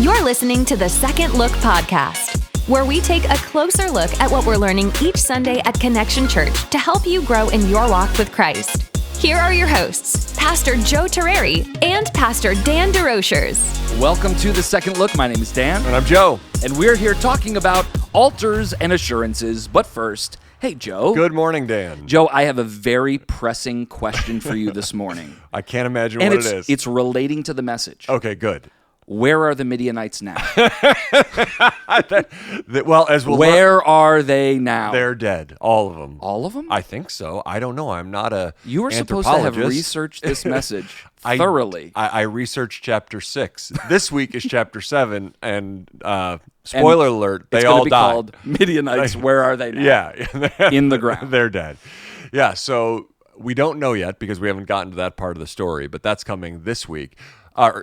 You're listening to the Second Look podcast, where we take a closer look at what we're learning each Sunday at Connection Church to help you grow in your walk with Christ. Here are your hosts, Pastor Joe Terreri and Pastor Dan DeRochers. Welcome to the Second Look. My name is Dan. And I'm Joe. And we're here talking about altars and assurances. But first, hey, Joe. Good morning, Dan. Joe, I have a very pressing question for you this morning. I can't imagine what it is. It's relating to the message. Okay, good. Where are the Midianites now? Where are they now? They're dead, all of them. All of them? I think so. I don't know. I'm not a You were supposed to have researched this message thoroughly. I researched chapter 6. This week is chapter 7, and spoiler alert, they all died. It's going to be called Midianites, where are they now? Yeah. In the ground. They're dead. Yeah, so we don't know yet because we haven't gotten to that part of the story, but that's coming this week.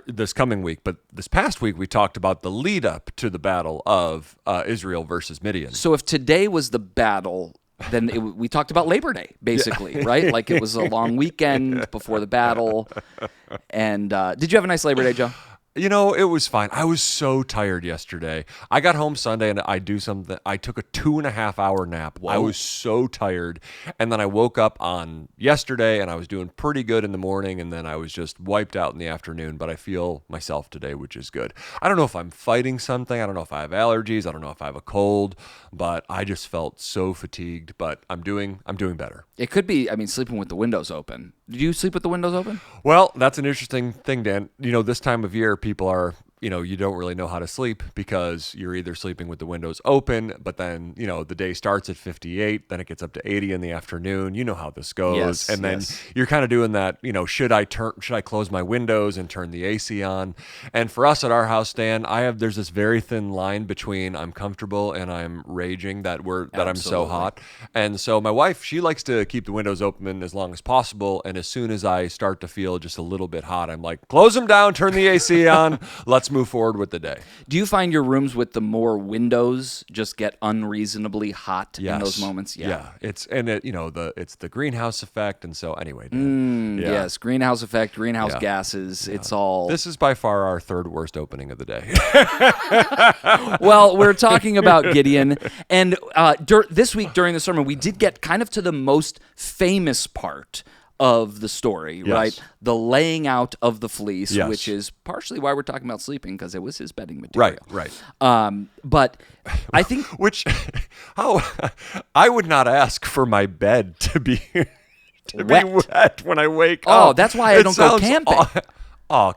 This coming week, but this past week we talked about the lead up to the battle of Israel versus Midian. So if today was the battle, then we talked about Labor Day, basically, right? Like it was a long weekend before the battle. And did you have a nice Labor Day, Joe? You know, it was fine. I was so tired yesterday. I got home Sunday and I took a 2.5-hour nap. Whoa. I was so tired. And then I woke up on yesterday and I was doing pretty good in the morning, and then I was just wiped out in the afternoon, but I feel myself today, which is good. I don't know if I'm fighting something. I don't know if I have allergies. I don't know if I have a cold, but I just felt so fatigued, but I'm doing better. It could be, sleeping with the windows open. Did you sleep with the windows open? Well, that's an interesting thing, Dan. You know, this time of year, people are, you don't really know how to sleep because you're either sleeping with the windows open, but then, the day starts at 58, then it gets up to 80 in the afternoon. You know how this goes. Yes, and then you're kind of doing that, should I close my windows and turn the AC on? And for us at our house, Dan, there's this very thin line between I'm comfortable and I'm raging that I'm so hot. And so my wife, she likes to keep the windows open as long as possible. And as soon as I start to feel just a little bit hot, I'm like, close them down, turn the AC on, let's move forward with the day. Do you find your rooms with the more windows just get unreasonably hot in those moments? Yeah. It's the greenhouse effect, and so anyway. Yes, greenhouse effect, greenhouse gases. Yeah. It's all. This is by far our third worst opening of the day. Well, we're talking about Gideon, and this week during the sermon, we did get kind of to the most famous part of the story, right? The laying out of the fleece, which is partially why we're talking about sleeping, because it was his bedding material. Right. But I think... I would not ask for my bed to be wet when I wake up. Oh, that's why I don't go camping.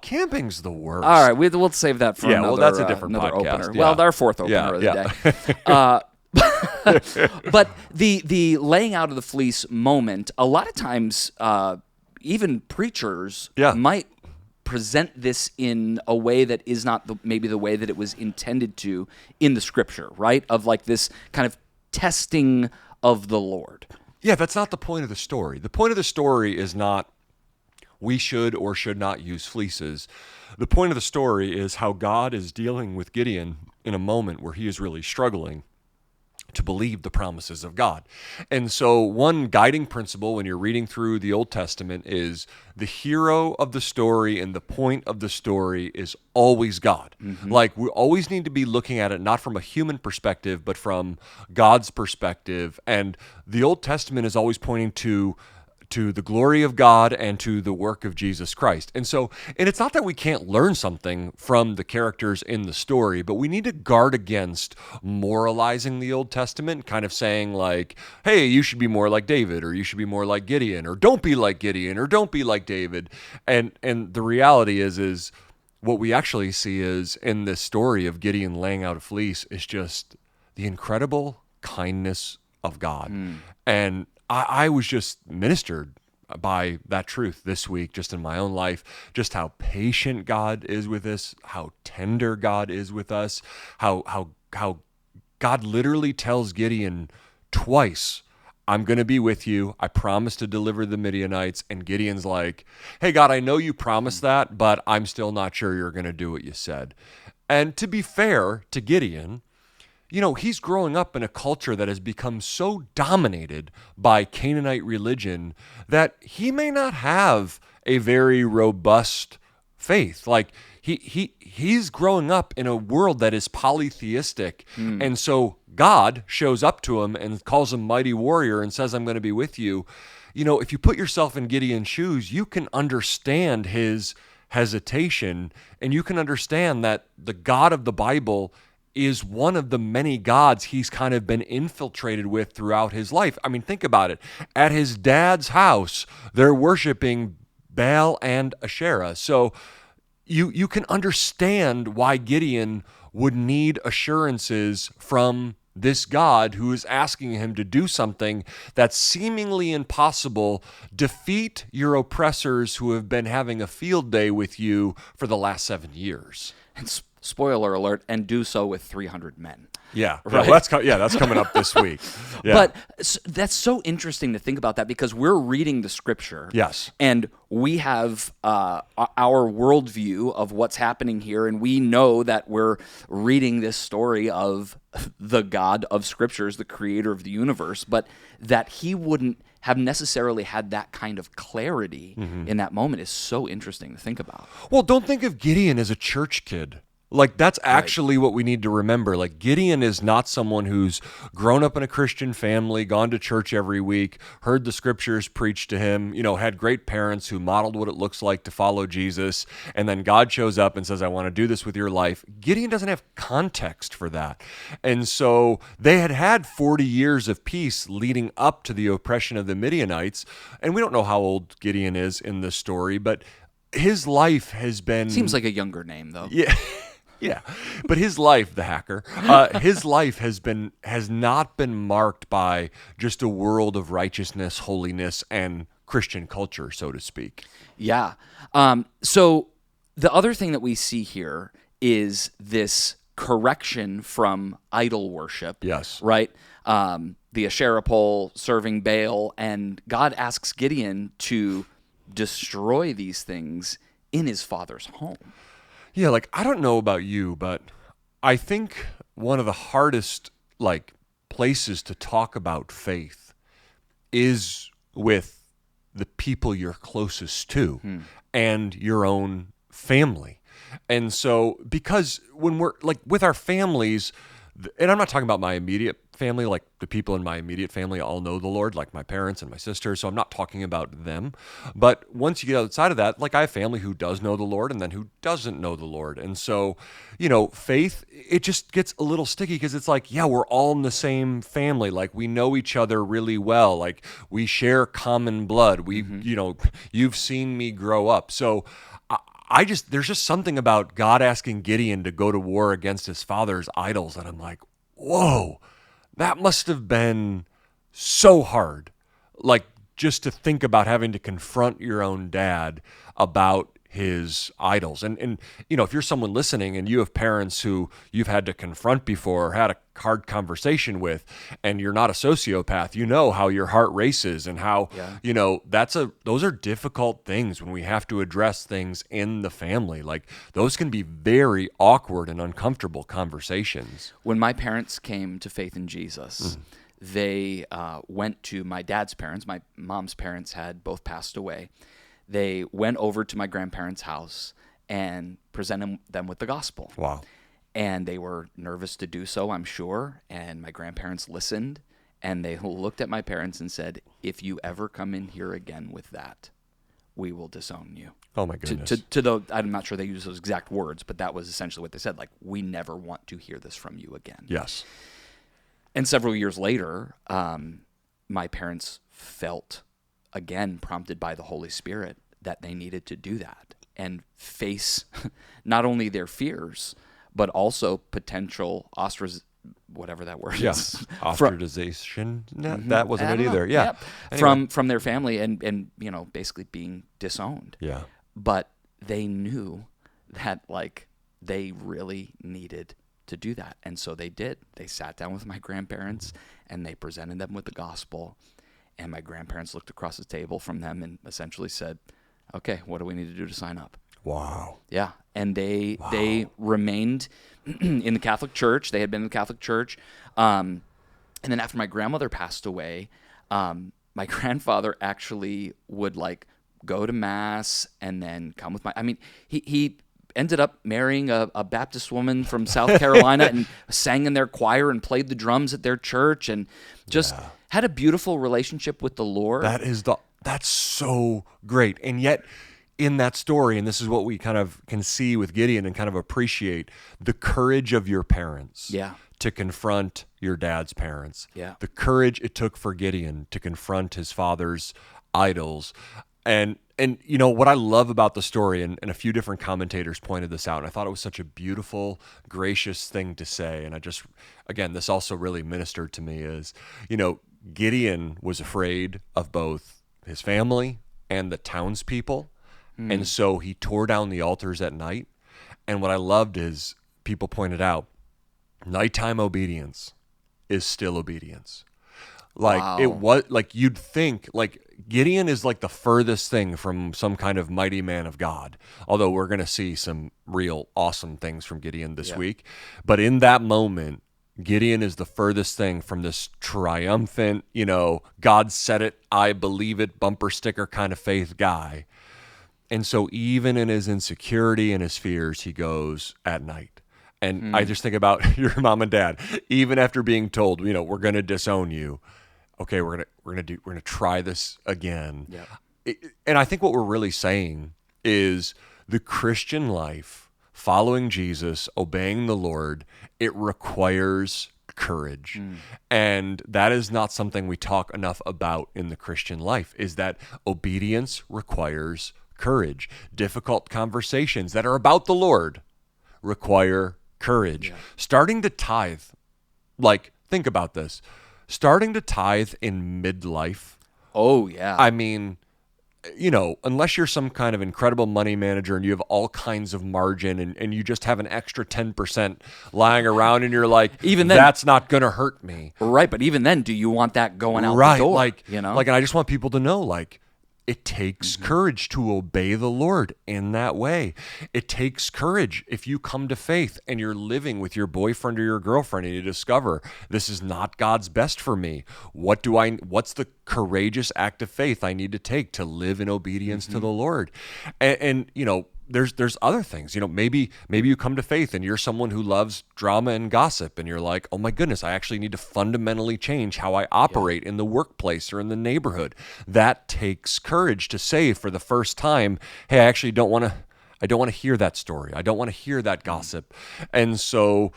Camping's the worst. All right, we'll save that for another, that's a different another podcast. Opener. Well, our fourth opener of the day. But the laying out of the fleece moment, a lot of times, even preachers might present this in a way that is not maybe the way that it was intended to in the scripture, right? Of like this kind of testing of the Lord. Yeah, that's not the point of the story. The point of the story is not we should or should not use fleeces. The point of the story is how God is dealing with Gideon in a moment where he is really struggling to believe the promises of God. And so one guiding principle when you're reading through the Old Testament is the hero of the story and the point of the story is always God. Mm-hmm. Like we always need to be looking at it not from a human perspective, but from God's perspective. And the Old Testament is always pointing to the glory of God and to the work of Jesus Christ. And it's not that we can't learn something from the characters in the story, but we need to guard against moralizing the Old Testament, kind of saying like, hey, you should be more like David, or you should be more like Gideon, or don't be like Gideon, or don't be like David. And the reality is what we actually see is in this story of Gideon laying out a fleece is just the incredible kindness of God. And I was just ministered by that truth this week, just in my own life, just how patient God is with us, how tender God is with us, how God literally tells Gideon twice, I'm going to be with you. I promise to deliver the Midianites. And Gideon's like, hey, God, I know you promised that, but I'm still not sure you're going to do what you said. And to be fair to Gideon, he's growing up in a culture that has become so dominated by Canaanite religion that he may not have a very robust faith. Like, he's growing up in a world that is polytheistic. And so God shows up to him and calls him mighty warrior and says, I'm going to be with you. If you put yourself in Gideon's shoes, you can understand his hesitation, and you can understand that the God of the Bible is one of the many gods he's kind of been infiltrated with throughout his life. I mean, think about it. At his dad's house, they're worshiping Baal and Asherah. So you can understand why Gideon would need assurances from this God who is asking him to do something that's seemingly impossible. Defeat your oppressors who have been having a field day with you for the last 7 years. And spoiler alert, and do so with 300 men. Yeah, right. Well, that's coming up this week. Yeah. But that's so interesting to think about that, because we're reading the scripture. Yes. And we have our worldview of what's happening here, and we know that we're reading this story of the God of scriptures, the creator of the universe, but that he wouldn't have necessarily had that kind of clarity in that moment is so interesting to think about. Well, don't think of Gideon as a church kid. Like, that's actually what we need to remember. Like, Gideon is not someone who's grown up in a Christian family, gone to church every week, heard the scriptures preached to him, had great parents who modeled what it looks like to follow Jesus, and then God shows up and says, I want to do this with your life. Gideon doesn't have context for that. And so they had 40 years of peace leading up to the oppression of the Midianites, and we don't know how old Gideon is in this story, but his life has been... Seems like a younger name, though. Yeah. Yeah, but his life, the hacker, his life has not been marked by just a world of righteousness, holiness, and Christian culture, so to speak. Yeah. So the other thing that we see here is this correction from idol worship. Yes. Right? The Asherah pole, serving Baal, and God asks Gideon to destroy these things in his father's home. Yeah, I don't know about you, but I think one of the hardest, places to talk about faith is with the people you're closest to and your own family. And so, because when we're, with our families, and I'm not talking about my immediate family, the people in my immediate family all know the Lord, like my parents and my sisters, so I'm not talking about them. But once you get outside of that, I have family who does know the Lord and then who doesn't know the Lord. And so, faith, it just gets a little sticky because it's we're all in the same family. We know each other really well. We share common blood. We, you've seen me grow up. So there's just something about God asking Gideon to go to war against his father's idols that I'm like, whoa, that must have been so hard. Just to think about having to confront your own dad about his idols. And if you're someone listening and you have parents who you've had to confront before or had a hard conversation with, and you're not a sociopath, you know how your heart races and how, those are difficult things when we have to address things in the family. Those can be very awkward and uncomfortable conversations. When my parents came to faith in Jesus, they went to my dad's parents. My mom's parents had both passed away. They went over to my grandparents' house and presented them with the gospel. Wow. And they were nervous to do so, I'm sure. And my grandparents listened, and they looked at my parents and said, if you ever come in here again with that, we will disown you. Oh, my goodness. I'm not sure they used those exact words, but that was essentially what they said. We never want to hear this from you again. Yes. And several years later, my parents felt, again, prompted by the Holy Spirit, that they needed to do that and face not only their fears, but also potential whatever that word is. Ostracization? That wasn't it either. Yeah. Anyway. From their family and basically being disowned. Yeah. But they knew that they really needed to do that. And so they did. They sat down with my grandparents and they presented them with the gospel. And my grandparents looked across the table from them and essentially said, okay, what do we need to do to sign up? Wow. Yeah. And they remained in the Catholic Church. They had been in the Catholic Church. And then after my grandmother passed away, my grandfather actually would go to Mass and then come with he ended up marrying a Baptist woman from South Carolina and sang in their choir and played the drums at their church and just had a beautiful relationship with the Lord. That's so great. And yet in that story, and this is what we kind of can see with Gideon and kind of appreciate, the courage of your parents to confront your dad's parents. Yeah. The courage it took for Gideon to confront his father's idols. And what I love about the story, and a few different commentators pointed this out, and I thought it was such a beautiful, gracious thing to say. And again, this also really ministered to me is, Gideon was afraid of both his family and the townspeople. And so he tore down the altars at night. And what I loved is people pointed out, nighttime obedience is still obedience. It was like you'd think like Gideon is like the furthest thing from some kind of mighty man of God. Although we're going to see some real awesome things from Gideon this week. But in that moment, Gideon is the furthest thing from this triumphant, God said it, I believe it, bumper sticker kind of faith guy. And so even in his insecurity and his fears, he goes at night. And I just think about your mom and dad, even after being told, we're going to disown you. Okay, we're going to try this again. Yeah. And I think what we're really saying is the Christian life, following Jesus, obeying the Lord, it requires courage. And that is not something we talk enough about in the Christian life, is that obedience requires courage. Difficult conversations that are about the Lord require courage. Yeah. Starting to tithe, think about this. Starting to tithe in midlife. Oh, yeah. I mean, unless you're some kind of incredible money manager and you have all kinds of margin and you just have an extra 10% lying around and you're like, even then, that's not going to hurt me. Right, but even then, do you want that going out the door? And I just want people to know, it takes courage to obey the Lord in that way. It takes courage if you come to faith and you're living with your boyfriend or your girlfriend and you discover this is not God's best for me. What's the courageous act of faith I need to take to live in obedience to the Lord? And there's other things. Maybe you come to faith and you're someone who loves drama and gossip and you're like, oh my goodness, I actually need to fundamentally change how I operate in the workplace or in the neighborhood. That takes courage to say for the first time, hey, I actually don't want to hear that story. I don't want to hear that gossip. And so,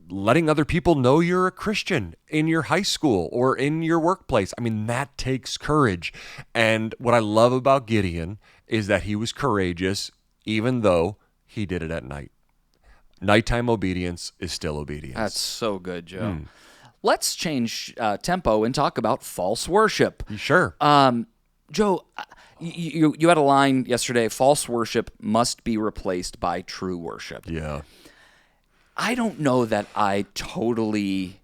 letting other people know you're a Christian in your high school or in your workplace. I mean, that takes courage. And what I love about Gideon is that he was courageous even though he did it at night. Nighttime obedience is still obedience. That's so good, Joe. Let's change tempo and talk about false worship. Sure. Joe, you had a line yesterday, false worship must be replaced by true worship. Yeah. I don't know that I totally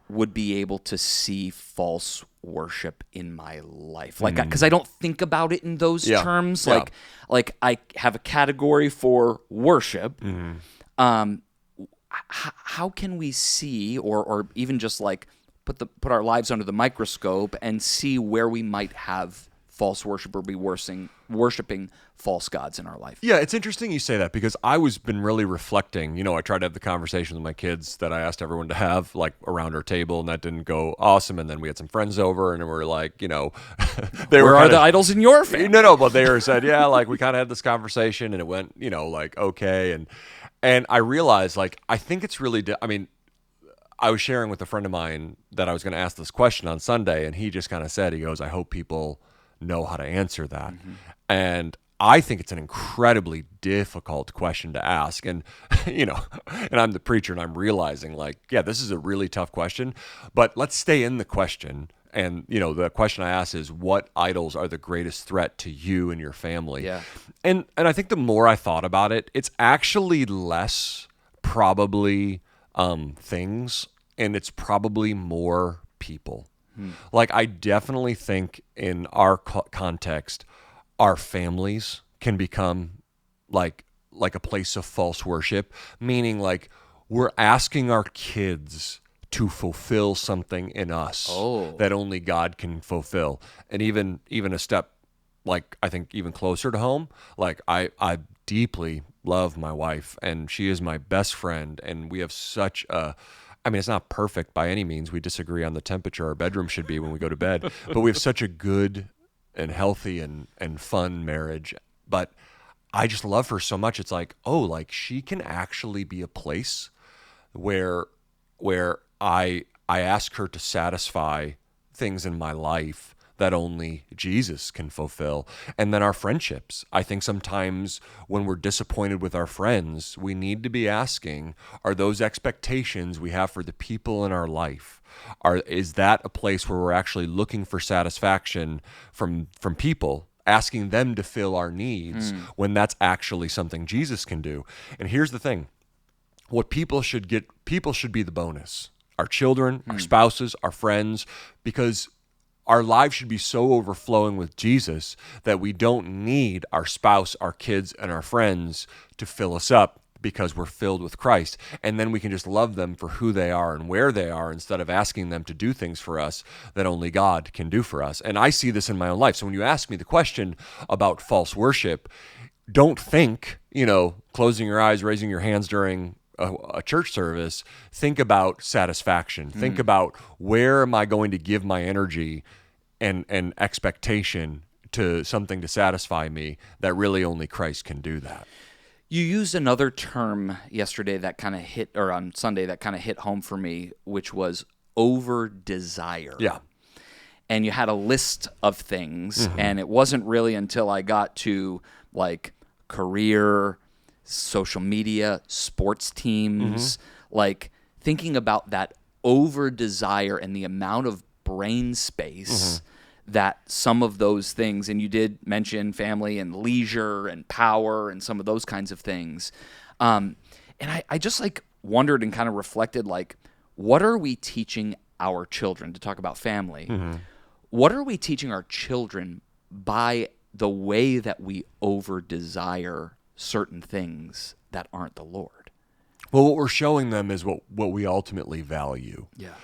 would be able to see false worship in my life, because I don't think about it in those terms. Like I have a category for worship. How can we see, or even just put our lives under the microscope and see where we might have false worship or be worshiping false gods in our life? Yeah, it's interesting you say that because I was been really reflecting. I tried to have the conversation with my kids that I asked everyone to have around our table, and that didn't go awesome. And then we had some friends over, and we were like, where are the idols in your family? No, but they were said, we kind of had this conversation, and it went, okay, and I realized, I think it's really, I was sharing with a friend of mine that I was going to ask this question on Sunday, and he just kind of said, he goes, I hope people know how to answer that. And I think it's an incredibly difficult question to ask. And, and I'm the preacher and I'm realizing this is a really tough question, but let's stay in the question. And, the question I ask is, what idols are the greatest threat to you and your family? Yeah. And I think the more I thought about it, it's actually less probably things, and it's probably more people. I definitely think in our context, our families can become like a place of false worship, meaning we're asking our kids to fulfill something in us that only God can fulfill. And even a step, I think even closer to home, I deeply love my wife, and she is my best friend, and we have such a, I mean, it's not perfect by any means. We disagree on the temperature our bedroom should be when we go to bed, but we have such a good and healthy and fun marriage. But I just love her so much. It's like, oh, like she can actually be a place where I ask her to satisfy things in my life that only Jesus can fulfill. And then our friendships. I think sometimes when we're disappointed with our friends, we need to be asking, are those expectations we have for the people in our life, is that a place where we're actually looking for satisfaction from people, asking them to fill our needs when that's actually something Jesus can do? And here's the thing. What people should be the bonus. Our children, our spouses, our friends, because our lives should be so overflowing with Jesus that we don't need our spouse, our kids, and our friends to fill us up, because we're filled with Christ. And then we can just love them for who they are and where they are, instead of asking them to do things for us that only God can do for us. And I see this in my own life. So when you ask me the question about false worship, don't think, closing your eyes, raising your hands during a church service. Think about satisfaction. Think about, where am I going to give my energy and expectation to something to satisfy me that really only Christ can do that. You used another term yesterday that kind of hit, or on Sunday that kind of hit home for me, which was over desire. Yeah. And you had a list of things, and it wasn't really until I got to like career, social media, sports teams, like thinking about that over desire and the amount of brain space that some of those things, and you did mention family and leisure and power and some of those kinds of things. And I just like wondered and kind of reflected, like, what are we teaching our children, to talk about family? What are we teaching our children by the way that we over desire certain things that aren't the Lord? Well, what we're showing them is what we ultimately value. Yeah.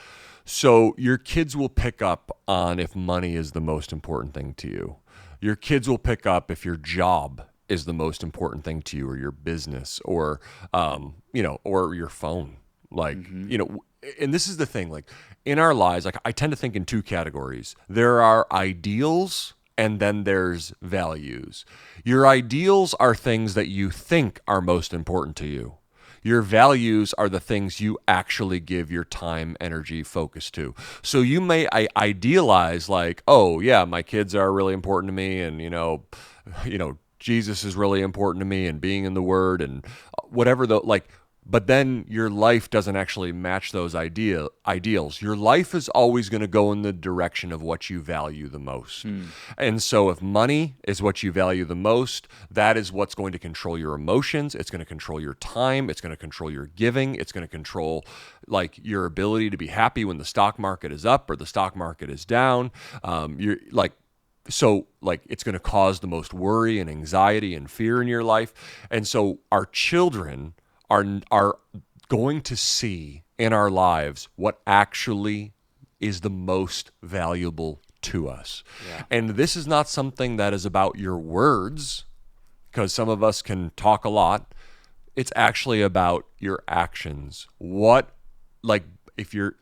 So your kids will pick up on if money is the most important thing to you. Your kids will pick up if your job is the most important thing to you, or your business, or or your phone. Like, and this is the thing, like in our lives, like I tend to think in two categories. There are ideals, and then there's values. Your ideals are things that you think are most important to you. Your values are the things you actually give your time, energy, focus to. So you may idealize, like, oh yeah, my kids are really important to me, and Jesus is really important to me, and being in the Word, and whatever but then your life doesn't actually match those ideals. Your life is always going to go in the direction of what you value the most. And so if money is what you value the most, that is what's going to control your emotions. It's going to control your time. It's going to control your giving. It's going to control like your ability to be happy when the stock market is up or the stock market is down. It's going to cause the most worry and anxiety and fear in your life. And so our children are going to see in our lives what actually is the most valuable to us. Yeah. And this is not something that is about your words, because some of us can talk a lot. It's actually about your actions. If your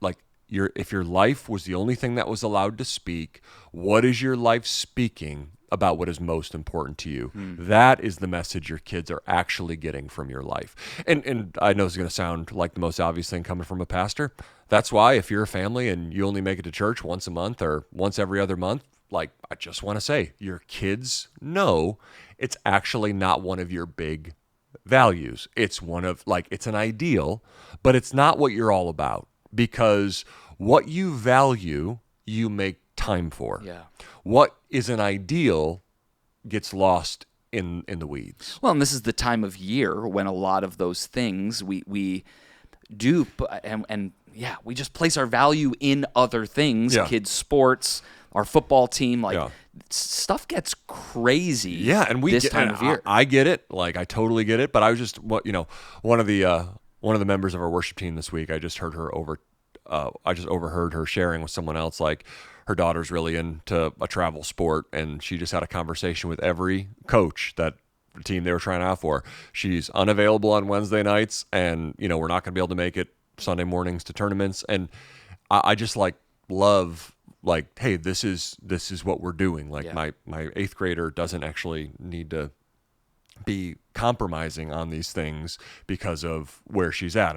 life was the only thing that was allowed to speak, what is your life speaking about what is most important to you? That is the message your kids are actually getting from your life. And I know it's going to sound like the most obvious thing coming from a pastor. That's why if you're a family and you only make it to church once a month or once every other month, I just want to say, your kids know it's actually not one of your big values. It's one of, it's an ideal, but it's not what you're all about, because what you value, you make time for. Yeah. What is an ideal gets lost in the weeds. Well, and this is the time of year when a lot of those things we do, and we just place our value in other things, kids' sports, our football team, stuff gets crazy. Yeah, and this time of year. I get it, I totally get it. But I was just, one of the members of our worship team this week, I just overheard her sharing with someone else, her daughter's really into a travel sport, and she just had a conversation with every coach that team they were trying out for. She's unavailable on Wednesday nights, and we're not going to be able to make it Sunday mornings to tournaments. And I just love hey, this is what we're doing. My 8th grader doesn't actually need to be compromising on these things because of where she's at.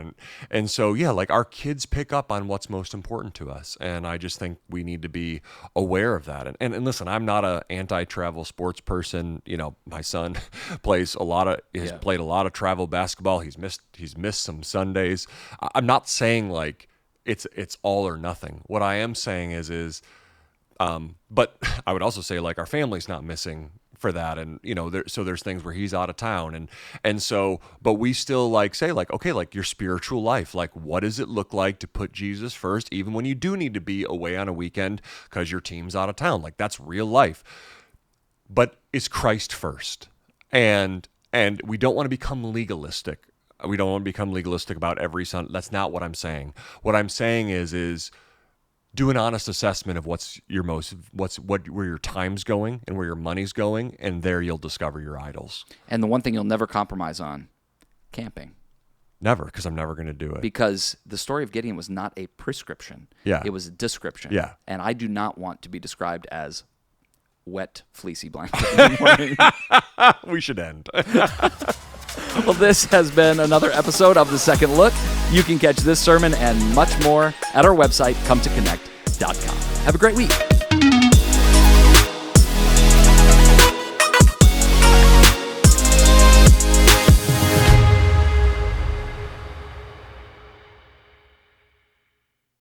And so, our kids pick up on what's most important to us. And I just think we need to be aware of that. And listen, I'm not an anti-travel sports person. My son has played a lot of travel basketball. He's missed some Sundays. I'm not saying it's all or nothing. What I am saying is but I would also say our family's not missing for that, and so there's things where he's out of town, and so, but we still say okay, your spiritual life, what does it look like to put Jesus first, even when you do need to be away on a weekend because your team's out of town? That's real life, but it's Christ first, and we don't want to become legalistic. We don't want to become legalistic about every Sunday. That's not what I'm saying. What I'm saying is do an honest assessment of where your time's going and where your money's going, and there you'll discover your idols. And the one thing you'll never compromise on, camping. Never, because I'm never going to do it. Because the story of Gideon was not a prescription. Yeah. It was a description. Yeah. And I do not want to be described as wet, fleecy blanket in the morning. We should end. Well, this has been another episode of The Second Look. You can catch this sermon and much more at our website, cometoconnect.com. Have a great week.